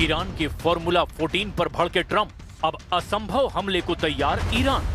Iran के formula 14 पर भड़के ट्रंप, अब असंभव हमले को तैयार ईरान।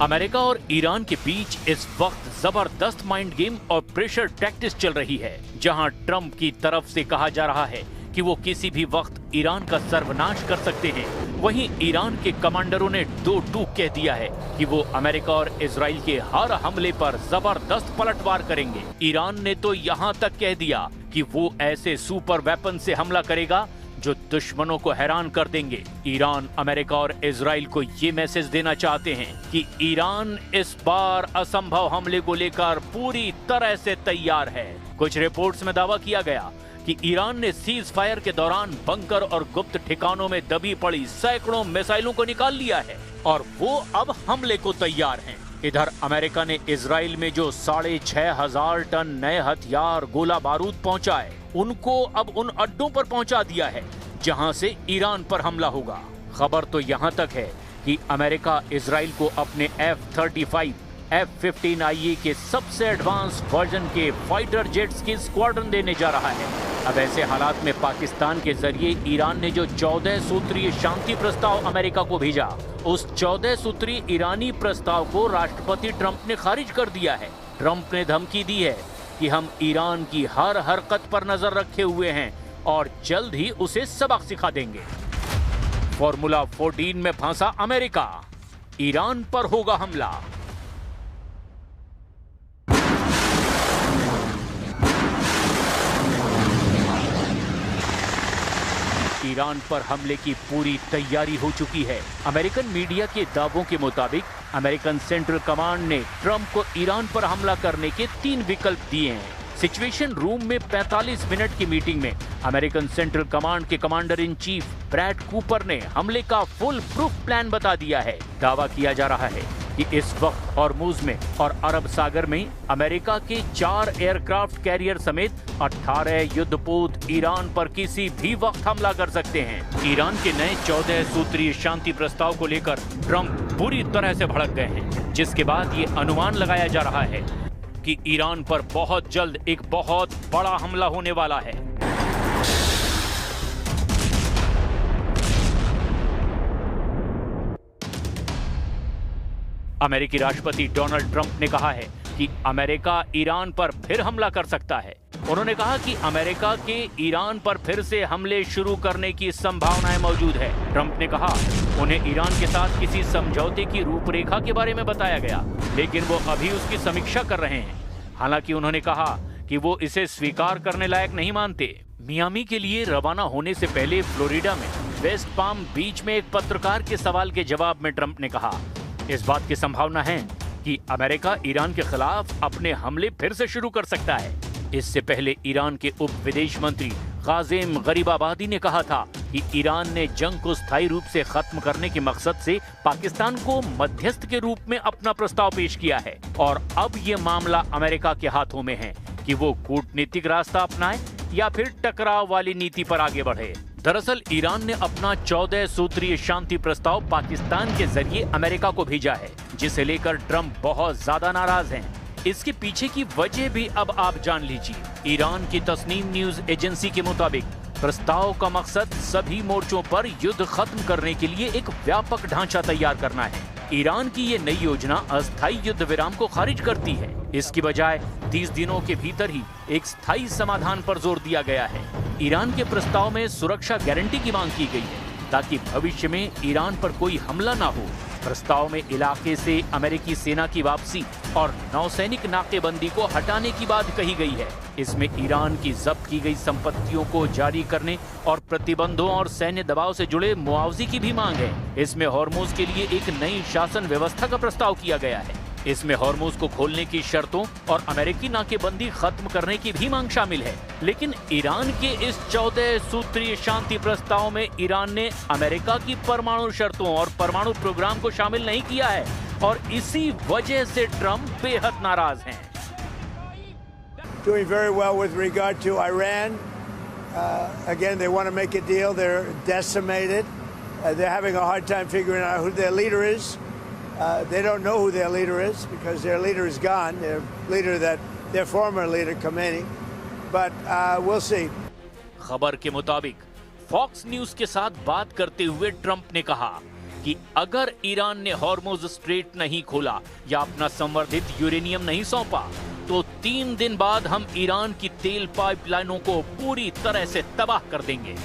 अमेरिका और ईरान के बीच इस वक्त जबरदस्त माइंड गेम और प्रेशर टैक्टिक्स चल रही है, जहां ट्रंप की तरफ से कहा जा रहा है कि वो किसी भी वक्त ईरान का सर्वनाश कर सकते हैं। वहीं ईरान के कमांडरों ने दो टूक कह दिया है कि वो अमेरिका और इजराइल के हर हमले पर जबरदस्त पलटवार करेंगे। ईरान ने तो यहां तक कह दिया कि वो ऐसे सुपर वेपन से हमला करेगा जो दुश्मनों को हैरान कर देंगे। ईरान, अमेरिका और इजराइल को ये मैसेज देना चाहते हैं कि ईरान इस बार असंभव हमले को लेकर पूरी तरह से तैयार है। कुछ रिपोर्ट्स में दावा किया गया कि ईरान ने सीज फायर के दौरान बंकर और गुप्त ठिकानों में दबी पड़ी सैकड़ों मिसाइलों को निकाल लिया है और वो अब हमले को तैयार हैं। इधर अमेरिका ने इजराइल में जो 6,500 टन नए हथियार, गोला बारूद पहुंचाए, उनको अब उन अड्डों पर पहुंचा दिया है जहां से ईरान पर हमला होगा। खबर तो यहां तक है कि अमेरिका इजराइल को अपने F-35, F-15IA के सबसे एडवांस वर्जन के फाइटर जेट्स की स्क्वाड्रन देने जा रहा है। अब ऐसे हालात में पाकिस्तान के जरिए ईरान ने जो 14 सूत्रीय शांति प्रस्ताव अमेरिका को भेजा, उस 14 सूत्रीय ईरानी प्रस्ताव को राष्ट्रपति ट्रंप ने खारिज कर दिया है। ट्रंप ने धमकी दी है कि हम ईरान की हर हरकत पर नजर रखे हुए हैं और जल्द ही उसे सबक सिखा देंगे। फॉर्मूला 14 में फंसा अमेरिका, ईरान पर होगा हमला। ईरान पर हमले की पूरी तैयारी हो चुकी है। अमेरिकन मीडिया के दावों के मुताबिक अमेरिकन सेंट्रल कमांड ने ट्रंप को ईरान पर हमला करने के 3 विकल्प दिए हैं। सिचुएशन रूम में 45 मिनट की मीटिंग में अमेरिकन सेंट्रल कमांड के commander in chief Brad Cooper ने हमले का फुल प्रूफ प्लान बता दिया है। दावा किया जा रहा है कि इस वक्त हॉर्मुज में और अरब सागर में अमेरिका के 4 एयरक्राफ्ट कैरियर समेत 18 युद्धपोत ईरान पर किसी भी वक्त हमला कर सकते हैं। ईरान के नए 14 सूत्रीय शांति प्रस्ताव को लेकर ट्रंप पूरी तरह से भड़क गए हैं, जिसके बाद ये अनुमान लगाया जा रहा है कि ईरान पर बहुत जल्द एक बहुत बड़ा हमला होने वाला है। अमेरिकी राष्ट्रपति डोनाल्ड ट्रंप ने कहा है कि अमेरिका ईरान पर फिर हमला कर सकता है। उन्होंने कहा कि अमेरिका के ईरान पर फिर से हमले शुरू करने की संभावनाएं मौजूद है। ट्रंप ने कहा उन्हें ईरान के साथ किसी समझौते की रूपरेखा के बारे में बताया गया, लेकिन वो अभी उसकी समीक्षा कर रहे हैं। हालांकि उन्होंने कहा कि वो इसे स्वीकार करने लायक नहीं मानते। मियामी के लिए रवाना होने से पहले फ्लोरिडा में वेस्ट पाम बीच में एक पत्रकार के सवाल के जवाब में ट्रंप ने कहा, इस बात की संभावना है कि अमेरिका ईरान के खिलाफ अपने हमले फिर से शुरू कर सकता है। इससे पहले ईरान के उप विदेश मंत्री काज़ेम गरीबाबादी ने कहा था कि ईरान ने जंग को स्थायी रूप से खत्म करने के मकसद से पाकिस्तान को मध्यस्थ के रूप में अपना प्रस्ताव पेश किया है और अब ये मामला अमेरिका के हाथों में है कि वो कूटनीतिक रास्ता अपनाए या फिर टकराव वाली नीति पर आगे बढ़े। दरअसल ईरान ने अपना 14 सूत्रीय शांति प्रस्ताव पाकिस्तान के जरिए अमेरिका को भेजा है, जिसे लेकर ट्रंप बहुत ज्यादा नाराज हैं। इसके पीछे की वजह भी अब आप जान लीजिए। ईरान की तस्नीम न्यूज एजेंसी के मुताबिक प्रस्ताव का मकसद सभी मोर्चों पर युद्ध खत्म करने के लिए एक व्यापक ढांचा तैयार करना है। ईरान की ये नई योजना अस्थायी युद्ध विराम को खारिज करती है। इसकी बजाय 30 दिनों के भीतर ही एक स्थायी समाधान पर जोर दिया गया है। ईरान के प्रस्ताव में सुरक्षा गारंटी की मांग की गई है ताकि भविष्य में ईरान पर कोई हमला ना हो। प्रस्ताव में इलाके से अमेरिकी सेना की वापसी और नौसैनिक नाकेबंदी को हटाने की बात कही गई है। इसमें ईरान की जब्त की गई संपत्तियों को जारी करने और प्रतिबंधों और सैन्य दबाव से जुड़े मुआवजे की भी मांग है। इसमें हॉर्मुज के लिए एक नई शासन व्यवस्था का प्रस्ताव किया गया है। इसमें हॉर्मुज को खोलने की शर्तों और अमेरिकी नाकेबंदी खत्म करने की भी मांग शामिल है। लेकिन ईरान के इस 14 सूत्रीय शांति प्रस्ताव में ईरान ने अमेरिका की परमाणु शर्तों और परमाणु प्रोग्राम को शामिल नहीं किया है और इसी वजह से ट्रंप बेहद नाराज हैं। Doing very well with regard to Iran. Again, they want to make a deal. They're decimated. They're having a hard time figuring out who their leader is. They don't know who their leader is because their leader is gone. Their former leader, Khomeini. But we'll see. खबर के मुताबिक fox news के साथ बात करते हुए Trump ने कहा कि अगर ईरान ने हॉर्मुज स्ट्रेट नहीं खोला या अपना संवर्धित यूरेनियम नहीं सौंपा तो 3 दिन बाद हम ईरान की तेल पाइपलाइनों को पूरी तरह से तबाह कर देंगे।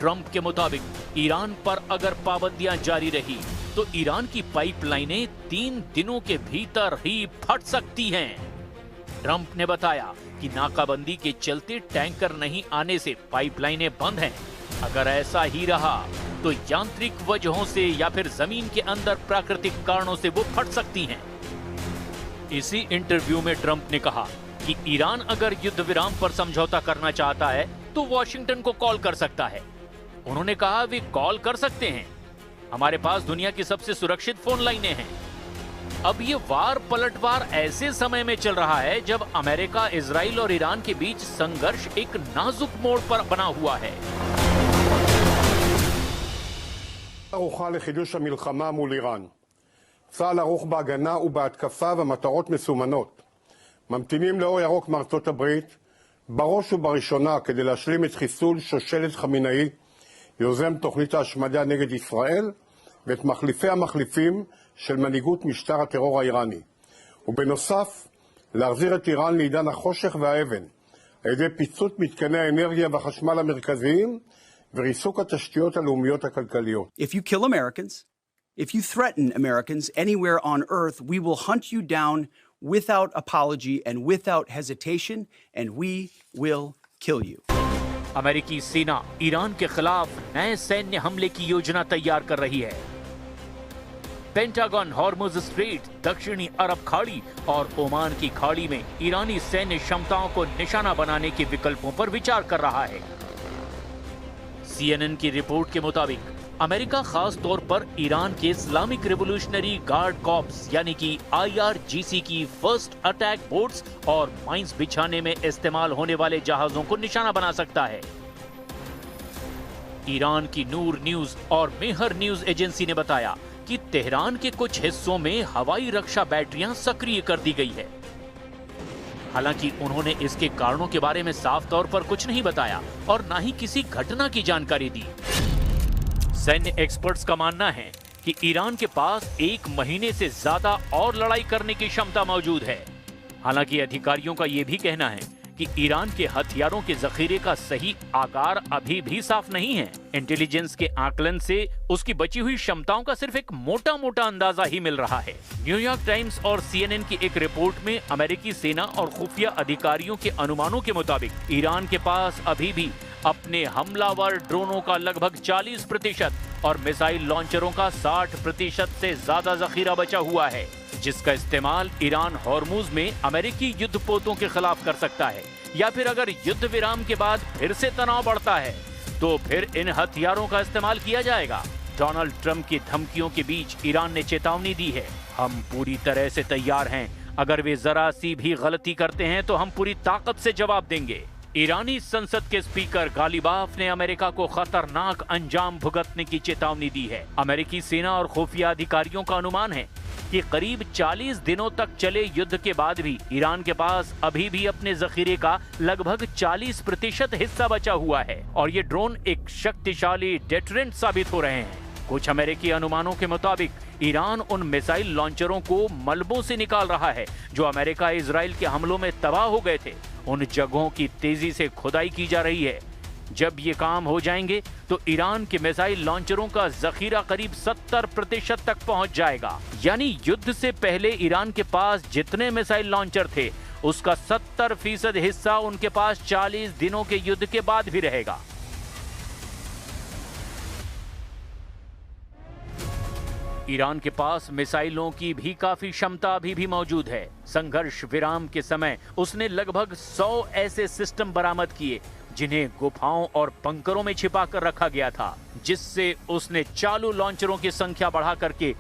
ट्रंप के मुताबिक ईरान पर अगर पाबंदियां जारी रही तो ईरान की पाइपलाइनें 3 दिनों के भीतर ही फट सकती हैं। ट्रंप ने बताया कि नाकाबंदी के चलते टैंकर नहीं आने से पाइपलाइनें बंद हैं। अगर ऐसा ही रहा तो यांत्रिक वजहों से या फिर जमीन के अंदर प्राकृतिक कारणों से वो फट सकती हैं। इसी इंटरव्यू में ट्रंप ने कहा कि ईरान अगर युद्ध विराम पर समझौता करना चाहता है तो वॉशिंगटन को कॉल कर सकता है। उन्होंने कहा वे कॉल कर सकते हैं, हमारे पास दुनिया की सबसे सुरक्षित फोन लाइनें हैं। अब ये वार पलटवार ऐसे समय में चल रहा है जब अमेरिका, इजराइल और ईरान के बीच संघर्ष एक नाजुक मोड़ पर बना हुआ है। ערוכה לחידוש המלחמה מול איראן. צה"ל ערוך בהגנה ובהתקפה ומטרות מסומנות. ממתינים לאור ירוק מארצות הברית, בראש ובראשונה כדי להשלים את חיסול שושלת חמינאי, יוזם תוכנית ההשמדה נגד ישראל, ואת מחליפי המחליפים של מנהיגות משטר הטרור האיראני. ובנוסף, להחזיר את איראן לעידן החושך והאבן, על ידי פיצוץ מתקני האנרגיה והחשמל המרכזיים, וריסוק התשתיות הלאומיות הכלכליות. If you kill Americans, if you threaten Americans anywhere on earth, we will hunt you down without apology and without hesitation, and we will kill you. अमेरिकी सेना ईरान के खिलाफ नए सैन्य हमले की योजना तैयार कर रही है। पेंटागन हॉर्मुज स्ट्रेट, दक्षिणी अरब खाड़ी और ओमान की खाड़ी में ईरानी सैन्य क्षमताओं को निशाना बनाने के विकल्पों पर विचार कर रहा है। CNN की रिपोर्ट के मुताबिक अमेरिका खास तौर पर ईरान के इस्लामिक रिवोल्यूशनरी गार्ड कॉर्प्स यानी कि IRGC की फर्स्ट अटैक बोट्स और माइंस बिछाने में इस्तेमाल होने वाले जहाजों को निशाना बना सकता है। ईरान की नूर न्यूज और मेहर न्यूज एजेंसी ने बताया कि तेहरान के कुछ हिस्सों में हवाई रक्षा बैटरियां सक्रिय कर दी गई है। हालांकि उन्होंने इसके कारणों के बारे में साफ तौर पर कुछ नहीं बताया और ना ही किसी घटना की जानकारी दी। सैन्य एक्सपर्ट्स का मानना है कि ईरान के पास 1 महीने से ज्यादा और लड़ाई करने की क्षमता मौजूद है। हालांकि अधिकारियों का यह भी कहना है कि ईरान के हथियारों के जखीरे का सही आकार अभी भी साफ नहीं है। इंटेलिजेंस के आकलन से उसकी बची हुई क्षमताओं का सिर्फ एक मोटा मोटा अंदाजा ही मिल रहा है। न्यूयॉर्क टाइम्स और CNN की एक रिपोर्ट में अमेरिकी सेना और खुफिया अधिकारियों के अनुमानों के मुताबिक ईरान के पास अभी भी अपने हमलावर ड्रोनों का लगभग 40% और मिसाइल लॉन्चरों का 60% से ज्यादा जखीरा बचा हुआ है, जिसका इस्तेमाल ईरान हॉर्मुज में अमेरिकी युद्धपोतों के खिलाफ कर सकता है। या फिर अगर युद्ध विराम के बाद फिर से तनाव बढ़ता है तो फिर इन हथियारों का इस्तेमाल किया जाएगा। डोनाल्ड ट्रंप की धमकियों के बीच ईरान ने चेतावनी दी है, हम पूरी तरह से तैयार हैं, अगर वे जरा सी भी गलती करते हैं तो हम पूरी ताकत से जवाब देंगे। ईरानी संसद के स्पीकर गालिबाफ ने अमेरिका को खतरनाक अंजाम भुगतने की चेतावनी दी है। अमेरिकी सेना और खुफिया अधिकारियों का अनुमान है कि करीब 40 दिनों तक चले युद्ध के बाद भी ईरान के पास अभी भी अपने जखीरे का लगभग 40% हिस्सा बचा हुआ है और ये ड्रोन एक शक्तिशाली डेटरेंट साबित हो रहे हैं। कुछ अमेरिकी अनुमानों के मुताबिक ईरान उन मिसाइल लॉन्चरों को मलबों से निकाल रहा है जो अमेरिका इजराइल के हमलों में तबाह हो गए थे। उन जगहों की तेजी से खुदाई की जा रही है। जब ये काम हो जाएंगे तो ईरान के मिसाइल लॉन्चरों का जखीरा करीब 70% तक पहुंच जाएगा। यानी युद्ध से पहले ईरान के पास जितने मिसाइल लॉन्चर थे उसका 70% हिस्सा उनके पास 40 दिनों के युद्ध के बाद भी रहेगा। ईरान के पास मिसाइलों की भी काफी क्षमता अभी भी मौजूद है। संघर्ष विराम के समय उसने लगभग 100 ऐसे सिस्टम बरामद किए जिन्हें गुफाओं और बंकरों में छिपा कर रखा गया था, जिससे उसने चालू लॉन्चरों की संख्या बढ़ा करके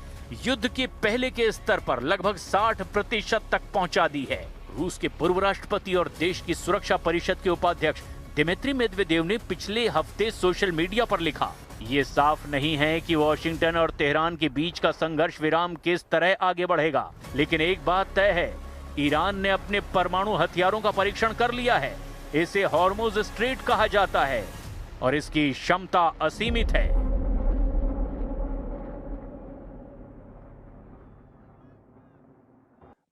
युद्ध के पहले के स्तर पर लगभग 60% तक पहुंचा दी है। रूस के पूर्व राष्ट्रपति और देश की सुरक्षा परिषद के उपाध्यक्ष दिमित्री मेदवेदेव ने पिछले हफ्ते सोशल मीडिया पर लिखा, ये साफ नहीं है कि वॉशिंगटन और तेहरान के बीच का संघर्ष विराम किस तरह आगे बढ़ेगा, लेकिन एक बात तय है, ईरान ने अपने परमाणु हथियारों का परीक्षण कर लिया है। इसे हॉर्मुज स्ट्रेट कहा जाता है और इसकी क्षमता असीमित है।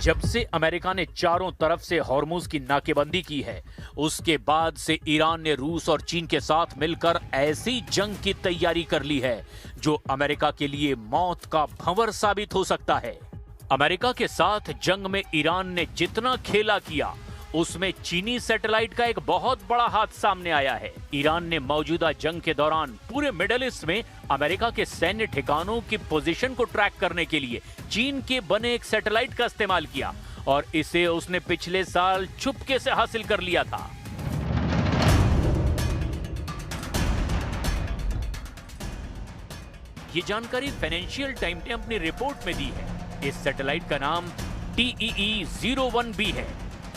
जब से अमेरिका ने चारों तरफ से हॉर्मुज की नाकेबंदी की है, उसके बाद से ईरान ने रूस और चीन के साथ मिलकर ऐसी जंग की तैयारी कर ली है जो अमेरिका के लिए मौत का भंवर साबित हो सकता है। अमेरिका के साथ जंग में ईरान ने जितना खेला किया, उसमें चीनी सैटेलाइट का एक बहुत बड़ा हाथ सामने आया है। ईरान ने मौजूदा जंग के दौरान पूरे मिडिल ईस्ट में अमेरिका के सैन्य ठिकानों की पोजीशन को ट्रैक करने के लिए चीन के बने एक सैटेलाइट का इस्तेमाल किया और इसे उसने पिछले साल चुपके से हासिल कर लिया था। ये जानकारी फाइनेंशियल टाइम ने अपनी रिपोर्ट में दी है। इस सैटेलाइट का नाम TEE-01B है।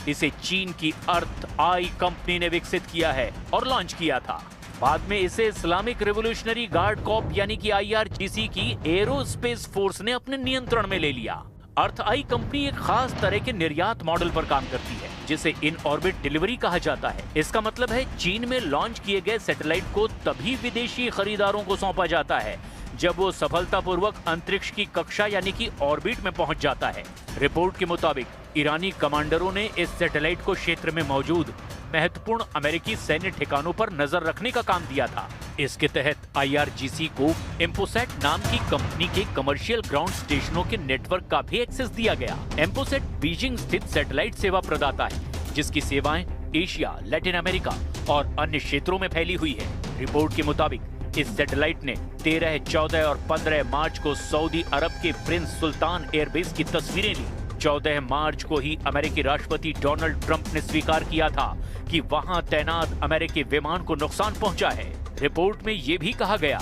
इसे चीन की अर्थ आई कंपनी ने विकसित किया है और लॉन्च किया था। बाद में इसे इस्लामिक रिवोल्यूशनरी गार्ड कॉर्प यानी कि IRGC की एरोस्पेस फोर्स ने अपने नियंत्रण में ले लिया। अर्थ आई कंपनी एक खास तरह के निर्यात मॉडल पर काम करती है जिसे इन ऑर्बिट डिलीवरी कहा जाता है। इसका मतलब है चीन में लॉन्च किए गए सैटेलाइट को तभी विदेशी खरीदारों को सौंपा जाता है जब वो सफलतापूर्वक अंतरिक्ष की कक्षा यानी कि ऑर्बिट में पहुंच जाता है। रिपोर्ट के मुताबिक ईरानी कमांडरों ने इस सैटेलाइट को क्षेत्र में मौजूद महत्वपूर्ण अमेरिकी सैन्य ठिकानों पर नजर रखने का काम दिया था। इसके तहत IRGC को एम्पोसैट नाम की कंपनी के कमर्शियल ग्राउंड स्टेशनों के नेटवर्क का भी एक्सेस दिया गया। एम्पोसैट बीजिंग स्थित सैटेलाइट सेवा प्रदाता है जिसकी सेवाएं एशिया, लैटिन अमेरिका और अन्य क्षेत्रों में फैली हुई है। रिपोर्ट के मुताबिक इस सैटेलाइट ने 13, 14 और 15 मार्च को सऊदी अरब के प्रिंस सुल्तान एयरबेस की तस्वीरें ली। 14 मार्च को ही अमेरिकी राष्ट्रपति डोनाल्ड ट्रंप ने स्वीकार किया था कि वहां तैनात अमेरिकी विमान को नुकसान पहुंचा है। रिपोर्ट में यह भी कहा गया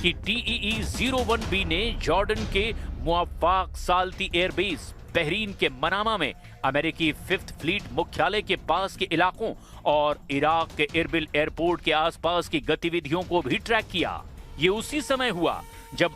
कि TEE-01B ने जॉर्डन के मुआफ़ाक़ साल्ती एयरबेस, बहरीन के मनामा में अमेरिकी 5th फ्लीट मुख्यालय के पास के इलाकों और इराक के इरबिल एयरपोर्ट के आसपास की गतिविधियों को भी ट्रैक किया। ये उसी समय हुआ जब